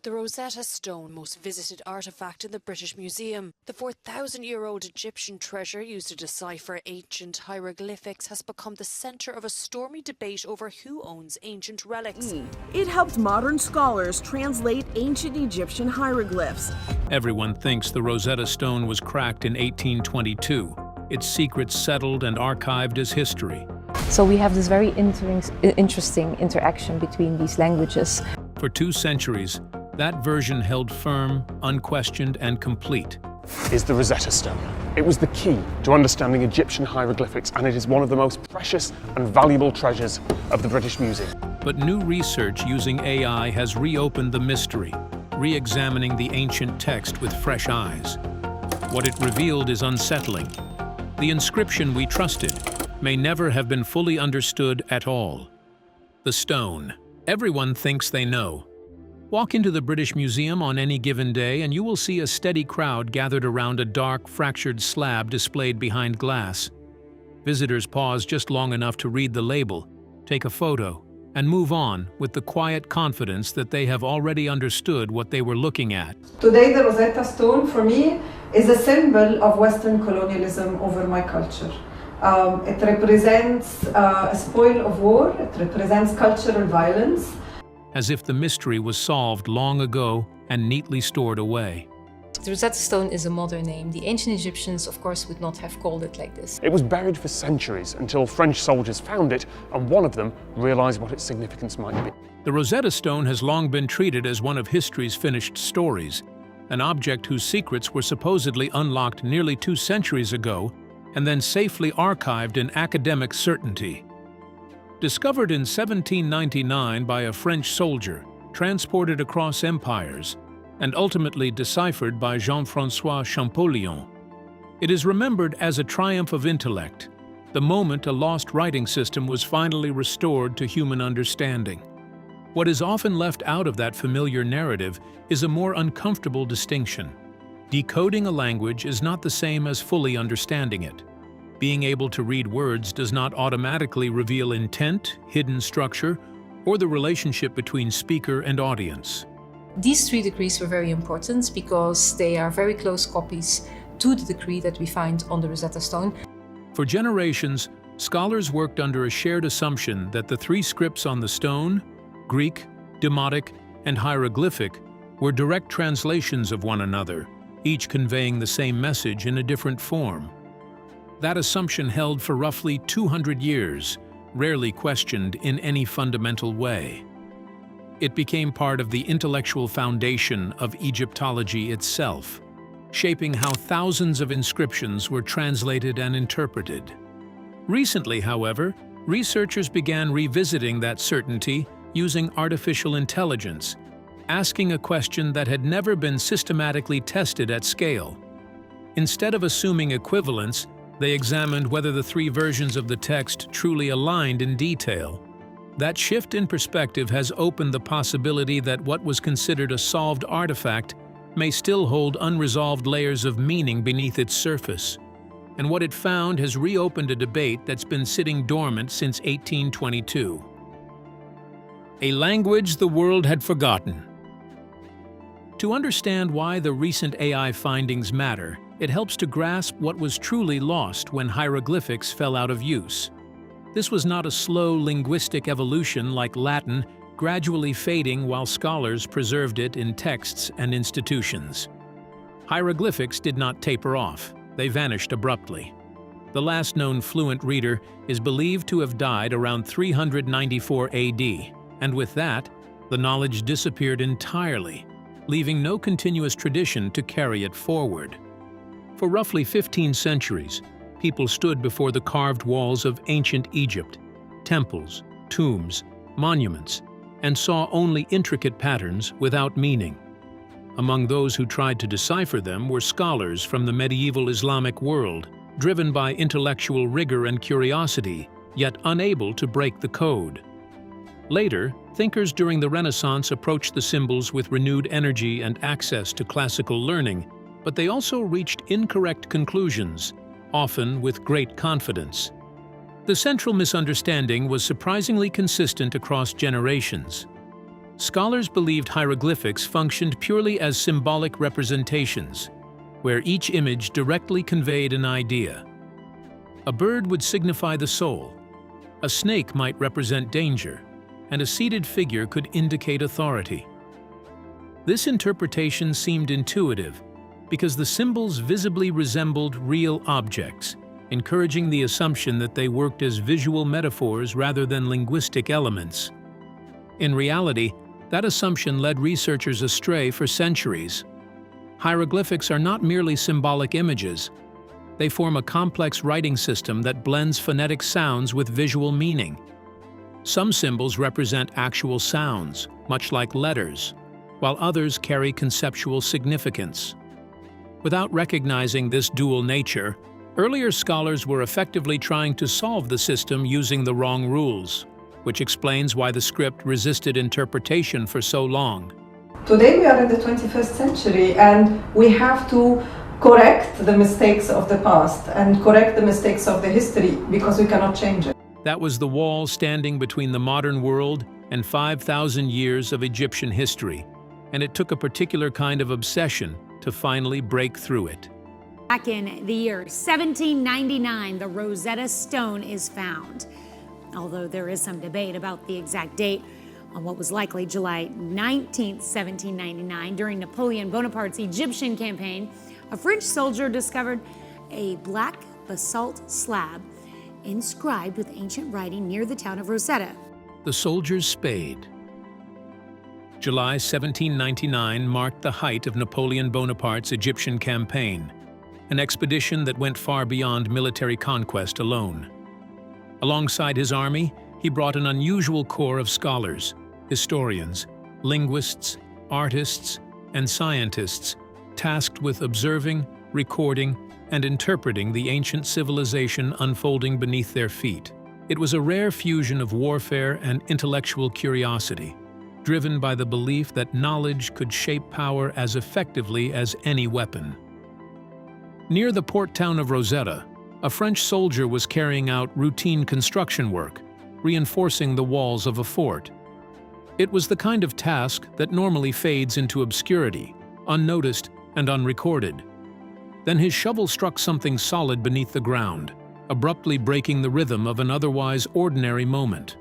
The Rosetta Stone, most visited artefact in the British Museum. The 4,000-year-old Egyptian treasure used to decipher ancient hieroglyphics has become the centre of a stormy debate over who owns ancient relics. It helped modern scholars translate ancient Egyptian hieroglyphs. Everyone thinks the Rosetta Stone was cracked in 1822. Its secrets settled and archived as history. So we have this very interesting interaction between these languages. For 2 centuries, that version held firm, unquestioned, and complete. Is the Rosetta Stone. It was the key to understanding Egyptian hieroglyphics, and it is one of the most precious and valuable treasures of the British Museum. But new research using AI has reopened the mystery, re-examining the ancient text with fresh eyes. What it revealed is unsettling. The inscription we trusted may never have been fully understood at all. The stone. Everyone thinks they know. Walk into the British Museum on any given day and you will see a steady crowd gathered around a dark, fractured slab displayed behind glass. Visitors pause just long enough to read the label, take a photo, and move on with the quiet confidence that they have already understood what they were looking at. Today, the Rosetta Stone, for me, is a symbol of Western colonialism over my culture. It represents a spoil of war, it represents cultural violence. As if the mystery was solved long ago and neatly stored away. The Rosetta Stone is a modern name. The ancient Egyptians, of course, would not have called it like this. It was buried for centuries until French soldiers found it, and one of them realized what its significance might be. The Rosetta Stone has long been treated as one of history's finished stories, an object whose secrets were supposedly unlocked nearly 2 centuries ago and then safely archived in academic certainty. Discovered in 1799 by a French soldier, transported across empires, and ultimately deciphered by Jean-François Champollion. It is remembered as a triumph of intellect, the moment a lost writing system was finally restored to human understanding. What is often left out of that familiar narrative is a more uncomfortable distinction. Decoding a language is not the same as fully understanding it. Being able to read words does not automatically reveal intent, hidden structure, or the relationship between speaker and audience. These 3 decrees were very important because they are very close copies to the decree that we find on the Rosetta Stone. For generations, scholars worked under a shared assumption that the 3 scripts on the stone, Greek, Demotic, and hieroglyphic, were direct translations of one another, each conveying the same message in a different form. That assumption held for roughly 200 years, rarely questioned in any fundamental way. It became part of the intellectual foundation of Egyptology itself, shaping how thousands of inscriptions were translated and interpreted. Recently, however, researchers began revisiting that certainty using artificial intelligence, asking a question that had never been systematically tested at scale. Instead of assuming equivalence, they examined whether the 3 versions of the text truly aligned in detail. That shift in perspective has opened the possibility that what was considered a solved artifact may still hold unresolved layers of meaning beneath its surface. And what it found has reopened a debate that's been sitting dormant since 1822. A language the world had forgotten. To understand why the recent AI findings matter, it helps to grasp what was truly lost when hieroglyphics fell out of use. This was not a slow linguistic evolution like Latin, gradually fading while scholars preserved it in texts and institutions. Hieroglyphics did not taper off, they vanished abruptly. The last known fluent reader is believed to have died around 394 AD, and with that, the knowledge disappeared entirely, leaving no continuous tradition to carry it forward. For roughly 15 centuries, people stood before the carved walls of ancient Egypt, temples, tombs, monuments, and saw only intricate patterns without meaning. Among those who tried to decipher them were scholars from the medieval Islamic world, driven by intellectual rigor and curiosity, yet unable to break the code. Later, thinkers during the Renaissance approached the symbols with renewed energy and access to classical learning, but they also reached incorrect conclusions, often with great confidence. The central misunderstanding was surprisingly consistent across generations. Scholars believed hieroglyphics functioned purely as symbolic representations, where each image directly conveyed an idea. A bird would signify the soul, a snake might represent danger, and a seated figure could indicate authority. This interpretation seemed intuitive because the symbols visibly resembled real objects, encouraging the assumption that they worked as visual metaphors rather than linguistic elements. In reality, that assumption led researchers astray for centuries. Hieroglyphics are not merely symbolic images. They form a complex writing system that blends phonetic sounds with visual meaning. Some symbols represent actual sounds, much like letters, while others carry conceptual significance. Without recognizing this dual nature, earlier scholars were effectively trying to solve the system using the wrong rules, which explains why the script resisted interpretation for so long. Today we are in the 21st century and we have to correct the mistakes of the past and correct the mistakes of the history because we cannot change it. That was the wall standing between the modern world and 5,000 years of Egyptian history, and it took a particular kind of obsession to finally break through it. Back in the year 1799, the Rosetta Stone is found. Although there is some debate about the exact date on what was likely July 19, 1799, during Napoleon Bonaparte's Egyptian campaign, a French soldier discovered a black basalt slab inscribed with ancient writing near the town of Rosetta. The soldier's spade. July 1799 marked the height of Napoleon Bonaparte's Egyptian campaign, an expedition that went far beyond military conquest alone. Alongside his army, he brought an unusual corps of scholars, historians, linguists, artists, and scientists tasked with observing, recording, and interpreting the ancient civilization unfolding beneath their feet. It was a rare fusion of warfare and intellectual curiosity, driven by the belief that knowledge could shape power as effectively as any weapon. Near the port town of Rosetta, a French soldier was carrying out routine construction work, reinforcing the walls of a fort. It was the kind of task that normally fades into obscurity, unnoticed and unrecorded. Then his shovel struck something solid beneath the ground, abruptly breaking the rhythm of an otherwise ordinary moment.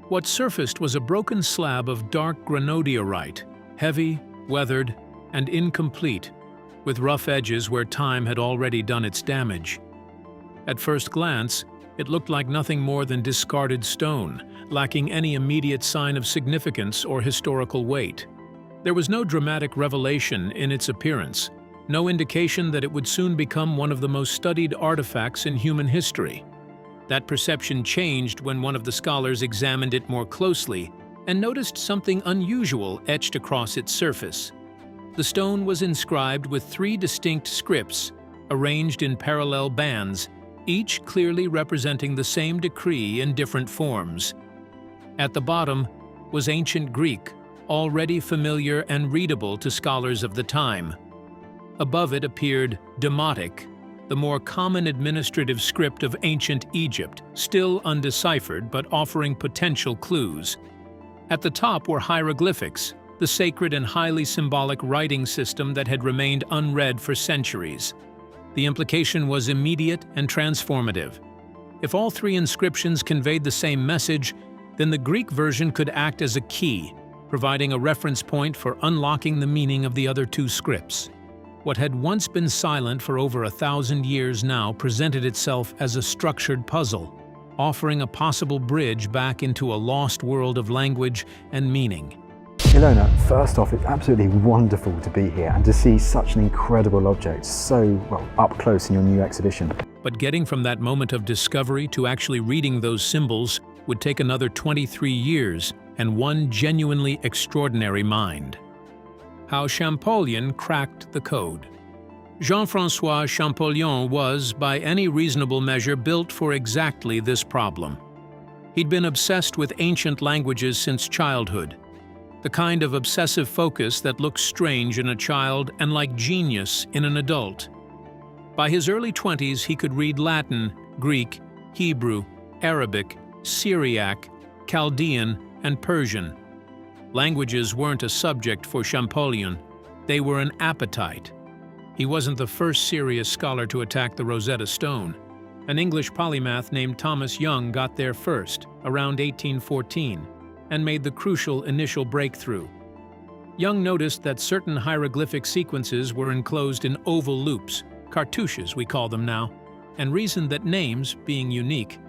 What surfaced was a broken slab of dark granodiorite, heavy, weathered, and incomplete, with rough edges where time had already done its damage. At first glance, it looked like nothing more than discarded stone, lacking any immediate sign of significance or historical weight. There was no dramatic revelation in its appearance, no indication that it would soon become one of the most studied artifacts in human history. That perception changed when one of the scholars examined it more closely and noticed something unusual etched across its surface. The stone was inscribed with 3 distinct scripts, arranged in parallel bands, each clearly representing the same decree in different forms. At the bottom was ancient Greek, already familiar and readable to scholars of the time. Above it appeared Demotic, the more common administrative script of ancient Egypt, still undeciphered but offering potential clues. At the top were hieroglyphics, the sacred and highly symbolic writing system that had remained unread for centuries. The implication was immediate and transformative. If all 3 inscriptions conveyed the same message, then the Greek version could act as a key, providing a reference point for unlocking the meaning of the other 2 scripts. What had once been silent for over 1,000 years now presented itself as a structured puzzle, offering a possible bridge back into a lost world of language and meaning. Ilona, first off, it's absolutely wonderful to be here and to see such an incredible object so, well, up close in your new exhibition. But getting from that moment of discovery to actually reading those symbols would take another 23 years and one genuinely extraordinary mind. How Champollion cracked the code. Jean-François Champollion was, by any reasonable measure, built for exactly this problem. He'd been obsessed with ancient languages since childhood, the kind of obsessive focus that looks strange in a child and like genius in an adult. By his early 20s, he could read Latin, Greek, Hebrew, Arabic, Syriac, Chaldean, and Persian. Languages weren't a subject for Champollion, they were an appetite. He wasn't the first serious scholar to attack the Rosetta Stone. An English polymath named Thomas Young got there first, around 1814, and made the crucial initial breakthrough. Young noticed that certain hieroglyphic sequences were enclosed in oval loops, cartouches we call them now, and reasoned that names, being unique,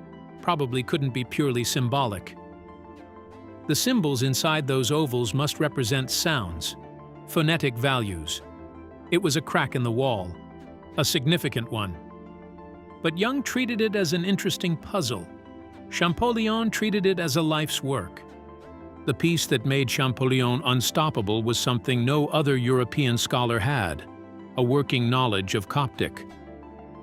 probably couldn't be purely symbolic. The symbols inside those ovals must represent sounds, phonetic values. It was a crack in the wall, a significant one. But Young treated it as an interesting puzzle. Champollion treated it as a life's work. The piece that made Champollion unstoppable was something no other European scholar had, a working knowledge of Coptic.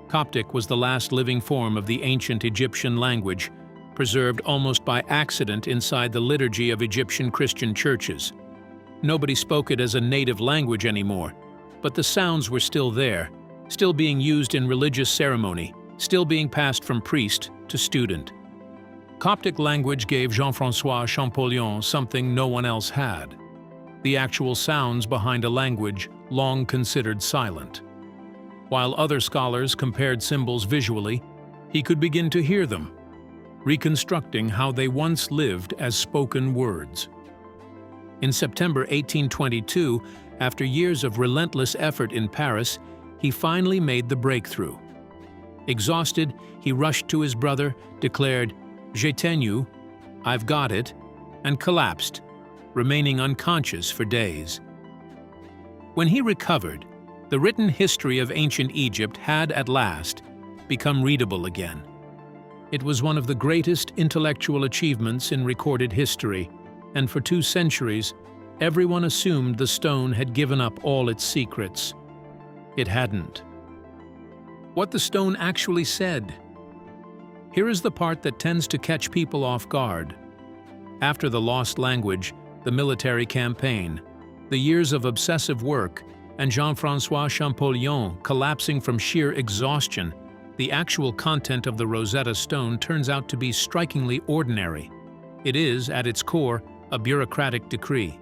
Coptic was the last living form of the ancient Egyptian language, preserved almost by accident inside the liturgy of Egyptian Christian churches. Nobody spoke it as a native language anymore, but the sounds were still there, still being used in religious ceremony, still being passed from priest to student. Coptic language gave Jean-François Champollion something no one else had: the actual sounds behind a language long considered silent. While other scholars compared symbols visually, he could begin to hear them, reconstructing how they once lived as spoken words. In September 1822, after years of relentless effort in Paris, he finally made the breakthrough. Exhausted, he rushed to his brother, declared, "J'ai tenu," I've got it, and collapsed, remaining unconscious for days. When he recovered, the written history of ancient Egypt had at last become readable again. It was one of the greatest intellectual achievements in recorded history, and for 2 centuries, everyone assumed the stone had given up all its secrets. It hadn't. What the stone actually said. Here is the part that tends to catch people off guard. After the lost language, the military campaign, the years of obsessive work, and Jean-François Champollion collapsing from sheer exhaustion, the actual content of the Rosetta Stone turns out to be strikingly ordinary. It is, at its core, a bureaucratic decree.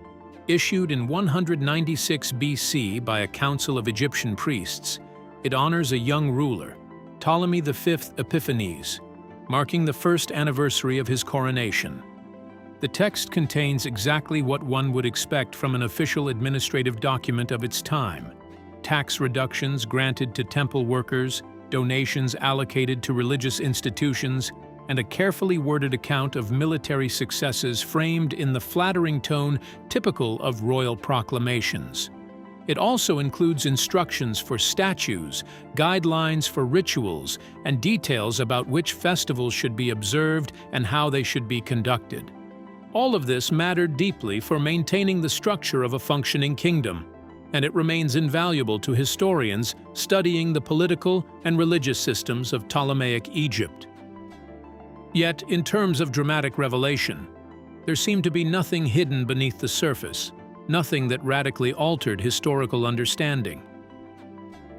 Issued in 196 BC by a council of Egyptian priests, it honors a young ruler, Ptolemy V Epiphanes, marking the first anniversary of his coronation. The text contains exactly what one would expect from an official administrative document of its time: tax reductions granted to temple workers, donations allocated to religious institutions, and a carefully worded account of military successes framed in the flattering tone typical of royal proclamations. It also includes instructions for statues, guidelines for rituals, and details about which festivals should be observed and how they should be conducted. All of this mattered deeply for maintaining the structure of a functioning kingdom, and it remains invaluable to historians studying the political and religious systems of Ptolemaic Egypt. Yet, in terms of dramatic revelation, there seemed to be nothing hidden beneath the surface, nothing that radically altered historical understanding.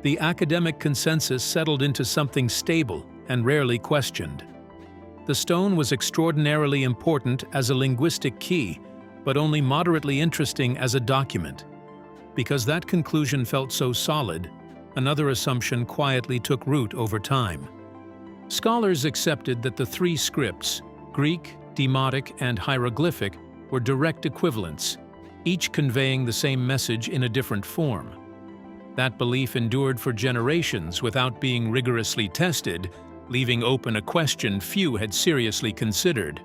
The academic consensus settled into something stable and rarely questioned. The stone was extraordinarily important as a linguistic key, but only moderately interesting as a document. Because that conclusion felt so solid, another assumption quietly took root over time. Scholars accepted that the 3 scripts, Greek, Demotic, and hieroglyphic, were direct equivalents, each conveying the same message in a different form. That belief endured for generations without being rigorously tested, leaving open a question few had seriously considered.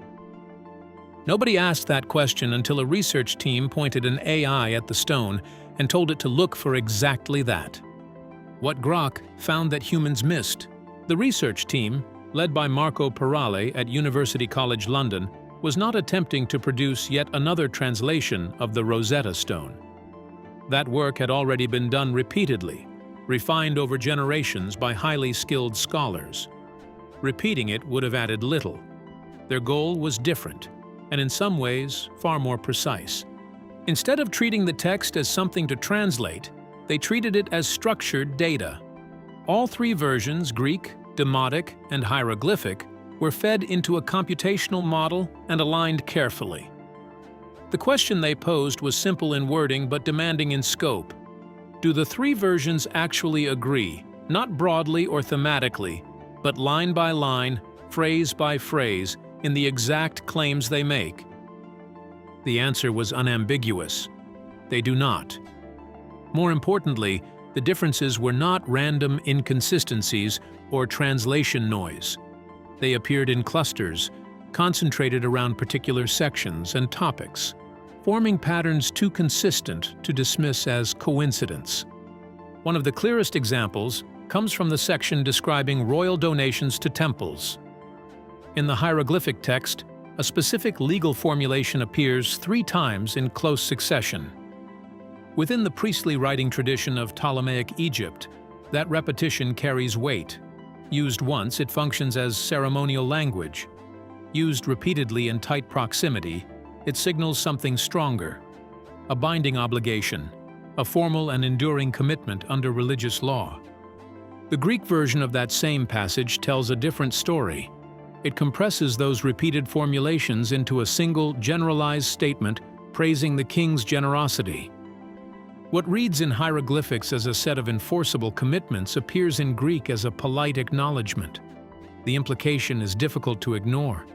Nobody asked that question until a research team pointed an AI at the stone and told it to look for exactly that. What GROK found that humans missed. The research team, led by Marco Parale at University College London, was not attempting to produce yet another translation of the Rosetta Stone. That work had already been done repeatedly, refined over generations by highly skilled scholars. Repeating it would have added little. Their goal was different, and in some ways far more precise. Instead of treating the text as something to translate, they treated it as structured data. All 3 versions, Greek, Demotic, and hieroglyphic, were fed into a computational model and aligned carefully. The question they posed was simple in wording but demanding in scope. Do the three versions actually agree, not broadly or thematically, but line by line, phrase by phrase, in the exact claims they make? The answer was unambiguous. They do not. More importantly, the differences were not random inconsistencies or translation noise. They appeared in clusters, concentrated around particular sections and topics, forming patterns too consistent to dismiss as coincidence. One of the clearest examples comes from the section describing royal donations to temples. In the hieroglyphic text, a specific legal formulation appears 3 times in close succession. Within the priestly writing tradition of Ptolemaic Egypt, that repetition carries weight. Used once, it functions as ceremonial language. Used repeatedly in tight proximity, it signals something stronger: a binding obligation, a formal and enduring commitment under religious law. The Greek version of that same passage tells a different story. It compresses those repeated formulations into a single, generalized statement praising the king's generosity. What reads in hieroglyphics as a set of enforceable commitments appears in Greek as a polite acknowledgement. The implication is difficult to ignore.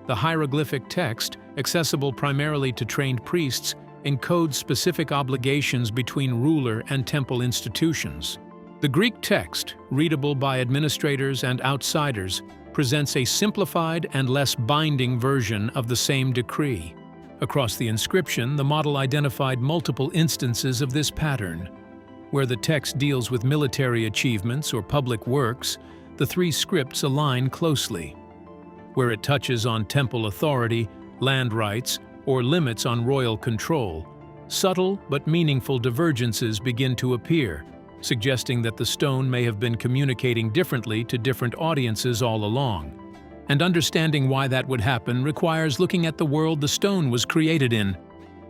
The hieroglyphic text, accessible primarily to trained priests, encodes specific obligations between ruler and temple institutions. The Greek text, readable by administrators and outsiders, presents a simplified and less binding version of the same decree. Across the inscription, the model identified multiple instances of this pattern. Where the text deals with military achievements or public works, the 3 scripts align closely. Where it touches on temple authority, land rights, or limits on royal control, subtle but meaningful divergences begin to appear, suggesting that the stone may have been communicating differently to different audiences all along. And understanding why that would happen requires looking at the world the stone was created in,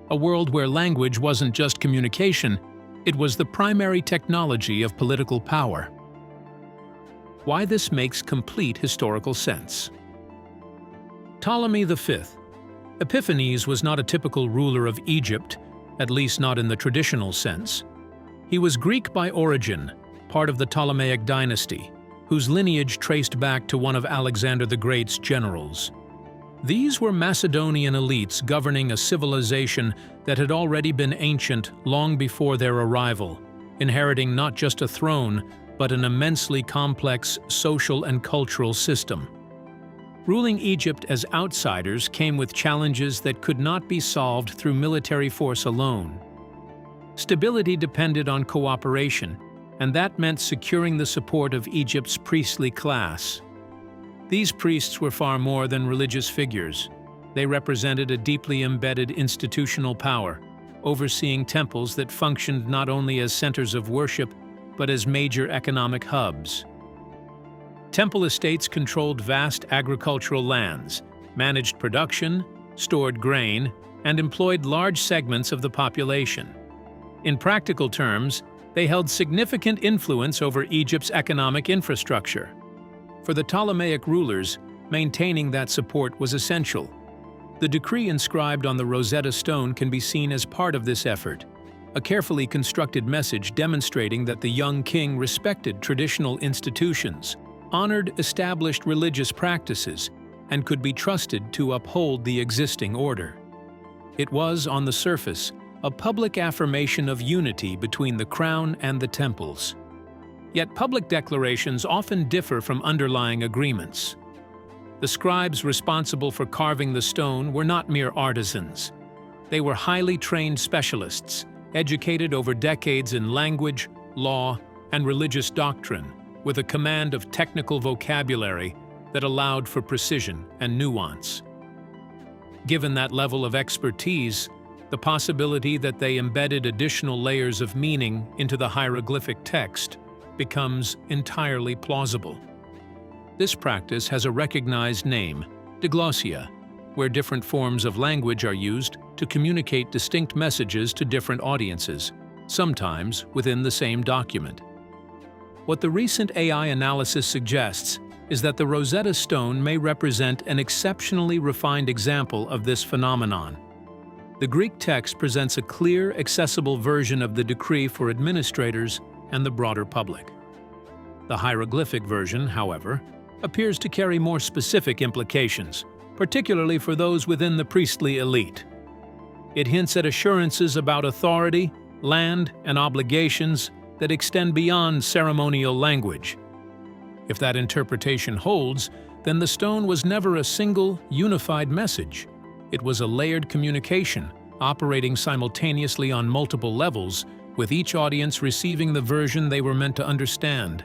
a world where language wasn't just communication, it was the primary technology of political power. Why this makes complete historical sense. Ptolemy V. Epiphanes was not a typical ruler of Egypt, at least not in the traditional sense. He was Greek by origin, part of the Ptolemaic dynasty, whose lineage traced back to one of Alexander the Great's generals. These were Macedonian elites governing a civilization that had already been ancient long before their arrival, inheriting not just a throne, but an immensely complex social and cultural system. Ruling Egypt as outsiders came with challenges that could not be solved through military force alone. Stability depended on cooperation, and that meant securing the support of Egypt's priestly class. These priests were far more than religious figures. They represented a deeply embedded institutional power, overseeing temples that functioned not only as centers of worship, but as major economic hubs. Temple estates controlled vast agricultural lands, managed production, stored grain, and employed large segments of the population. In practical terms, they held significant influence over Egypt's economic infrastructure. For the Ptolemaic rulers, maintaining that support was essential. The decree inscribed on the Rosetta Stone can be seen as part of this effort, a carefully constructed message demonstrating that the young king respected traditional institutions, honored established religious practices, and could be trusted to uphold the existing order. It was, on the surface, a public affirmation of unity between the crown and the temples. Yet public declarations often differ from underlying agreements. The scribes responsible for carving the stone were not mere artisans. They were highly trained specialists, educated over decades in language, law, and religious doctrine, with a command of technical vocabulary that allowed for precision and nuance. Given that level of expertise, the possibility that they embedded additional layers of meaning into the hieroglyphic text becomes entirely plausible. This practice has a recognized name, diglossia, where different forms of language are used to communicate distinct messages to different audiences, sometimes within the same document. What the recent AI analysis suggests is that the Rosetta Stone may represent an exceptionally refined example of this phenomenon. The Greek text presents a clear, accessible version of the decree for administrators and the broader public. The hieroglyphic version, however, appears to carry more specific implications, particularly for those within the priestly elite. It hints at assurances about authority, land, and obligations that extend beyond ceremonial language. If that interpretation holds, then the stone was never a single, unified message. It was a layered communication, operating simultaneously on multiple levels, with each audience receiving the version they were meant to understand.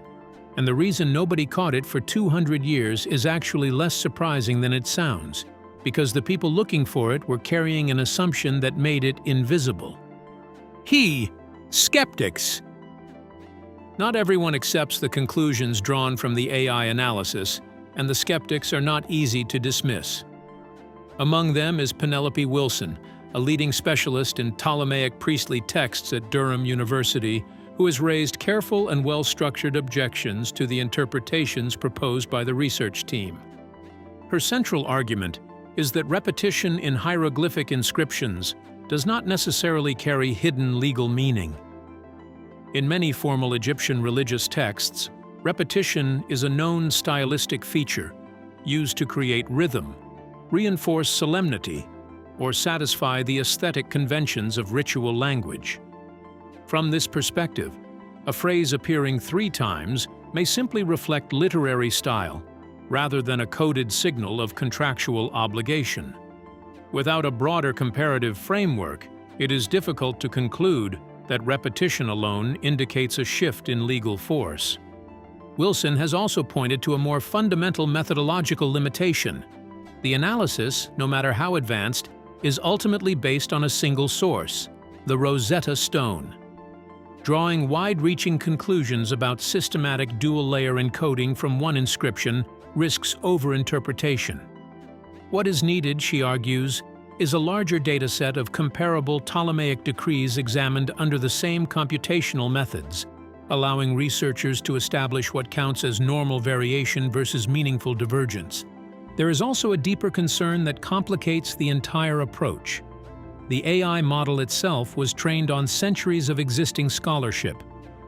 And the reason nobody caught it for 200 years is actually less surprising than it sounds, because the people looking for it were carrying an assumption that made it invisible. Skeptics. Not everyone accepts the conclusions drawn from the AI analysis, and the skeptics are not easy to dismiss. Among them is Penelope Wilson, a leading specialist in Ptolemaic priestly texts at Durham University, who has raised careful and well-structured objections to the interpretations proposed by the research team. Her central argument is that repetition in hieroglyphic inscriptions does not necessarily carry hidden legal meaning. In many formal Egyptian religious texts, repetition is a known stylistic feature used to create rhythm, reinforce solemnity, or satisfy the aesthetic conventions of ritual language. From this perspective, a phrase appearing 3 times may simply reflect literary style, rather than a coded signal of contractual obligation. Without a broader comparative framework, it is difficult to conclude that repetition alone indicates a shift in legal force. Wilson has also pointed to a more fundamental methodological limitation. The analysis, no matter how advanced, is ultimately based on a single source, the Rosetta Stone. Drawing wide-reaching conclusions about systematic dual-layer encoding from one inscription risks overinterpretation. What is needed, she argues, is a larger dataset of comparable Ptolemaic decrees examined under the same computational methods, allowing researchers to establish what counts as normal variation versus meaningful divergence. There is also a deeper concern that complicates the entire approach. The AI model itself was trained on centuries of existing scholarship,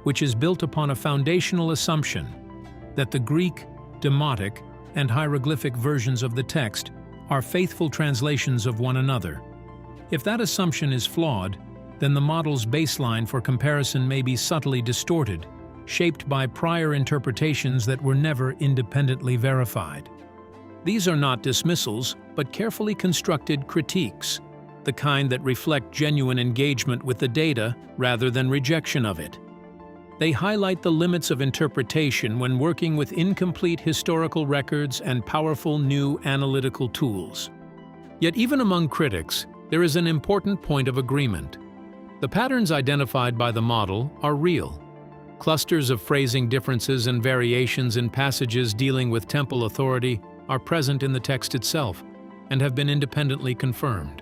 which is built upon a foundational assumption that the Greek, Demotic, and hieroglyphic versions of the text are faithful translations of one another. If that assumption is flawed, then the model's baseline for comparison may be subtly distorted, shaped by prior interpretations that were never independently verified. These are not dismissals, but carefully constructed critiques, the kind that reflect genuine engagement with the data rather than rejection of it. They highlight the limits of interpretation when working with incomplete historical records and powerful new analytical tools. Yet even among critics, there is an important point of agreement. The patterns identified by the model are real. Clusters of phrasing differences and variations in passages dealing with temple authority are present in the text itself and have been independently confirmed.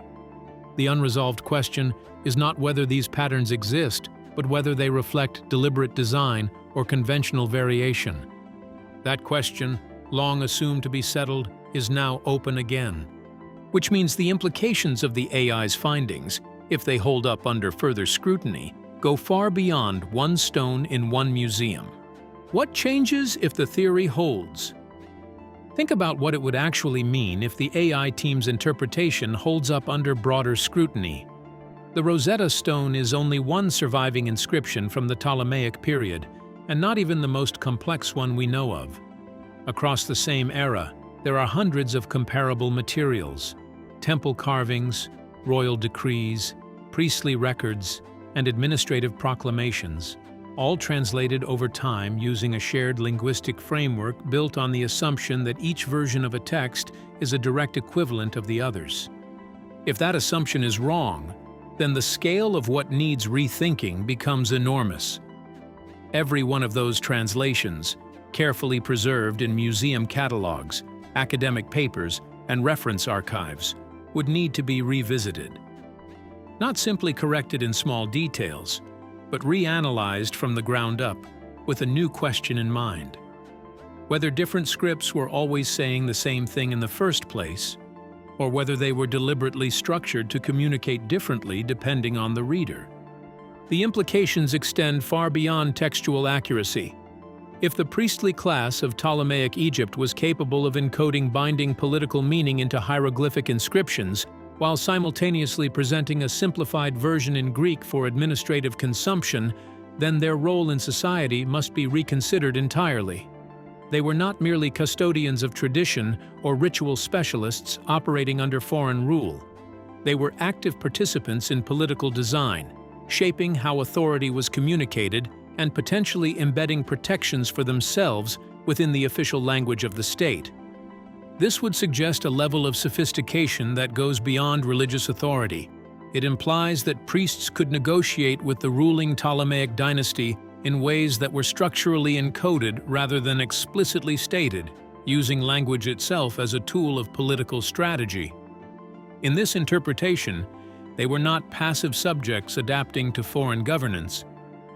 The unresolved question is not whether these patterns exist, but whether they reflect deliberate design or conventional variation. That question, long assumed to be settled, is now open again, which means the implications of the AI's findings, if they hold up under further scrutiny, go far beyond one stone in one museum. What changes if the theory holds? Think about what it would actually mean if the AI team's interpretation holds up under broader scrutiny. The Rosetta Stone is only one surviving inscription from the Ptolemaic period, and not even the most complex one we know of. Across the same era, there are hundreds of comparable materials: temple carvings, royal decrees, priestly records, and administrative proclamations, all translated over time using a shared linguistic framework built on the assumption that each version of a text is a direct equivalent of the others. If that assumption is wrong, then the scale of what needs rethinking becomes enormous. Every one of those translations, carefully preserved in museum catalogs, academic papers, and reference archives, would need to be revisited. Not simply corrected in small details, but reanalyzed from the ground up, with a new question in mind. Whether different scripts were always saying the same thing in the first place, or whether they were deliberately structured to communicate differently depending on the reader. The implications extend far beyond textual accuracy. If the priestly class of Ptolemaic Egypt was capable of encoding binding political meaning into hieroglyphic inscriptions, while simultaneously presenting a simplified version in Greek for administrative consumption, then their role in society must be reconsidered entirely. They were not merely custodians of tradition or ritual specialists operating under foreign rule. They were active participants in political design, shaping how authority was communicated and potentially embedding protections for themselves within the official language of the state. This would suggest a level of sophistication that goes beyond religious authority. It implies that priests could negotiate with the ruling Ptolemaic dynasty in ways that were structurally encoded rather than explicitly stated, using language itself as a tool of political strategy. In this interpretation, they were not passive subjects adapting to foreign governance,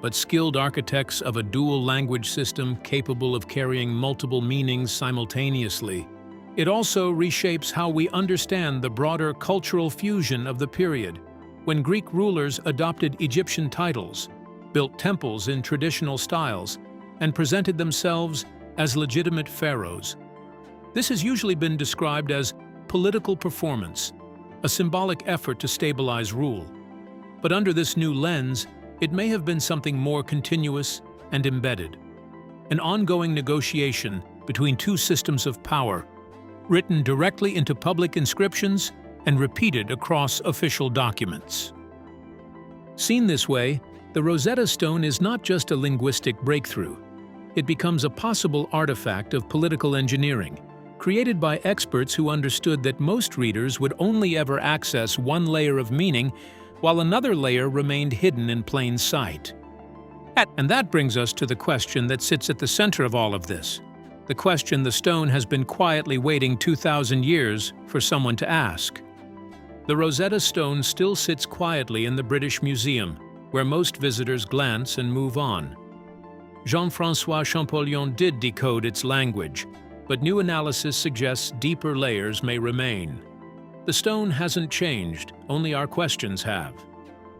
but skilled architects of a dual language system capable of carrying multiple meanings simultaneously. It also reshapes how we understand the broader cultural fusion of the period, when Greek rulers adopted Egyptian titles, built temples in traditional styles, and presented themselves as legitimate pharaohs. This has usually been described as political performance, a symbolic effort to stabilize rule. But under this new lens, it may have been something more continuous and embedded. An ongoing negotiation between two systems of power, written directly into public inscriptions and repeated across official documents. Seen this way, the Rosetta Stone is not just a linguistic breakthrough. It becomes a possible artifact of political engineering, created by experts who understood that most readers would only ever access one layer of meaning while another layer remained hidden in plain sight. And that brings us to the question that sits at the center of all of this. The question the stone has been quietly waiting 2,000 years for someone to ask. The Rosetta Stone still sits quietly in the British Museum, where most visitors glance and move on. Jean-François Champollion did decode its language, but new analysis suggests deeper layers may remain. The stone hasn't changed, only our questions have.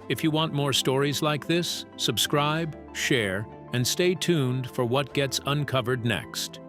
If you want more stories like this, subscribe, share, and stay tuned for what gets uncovered next.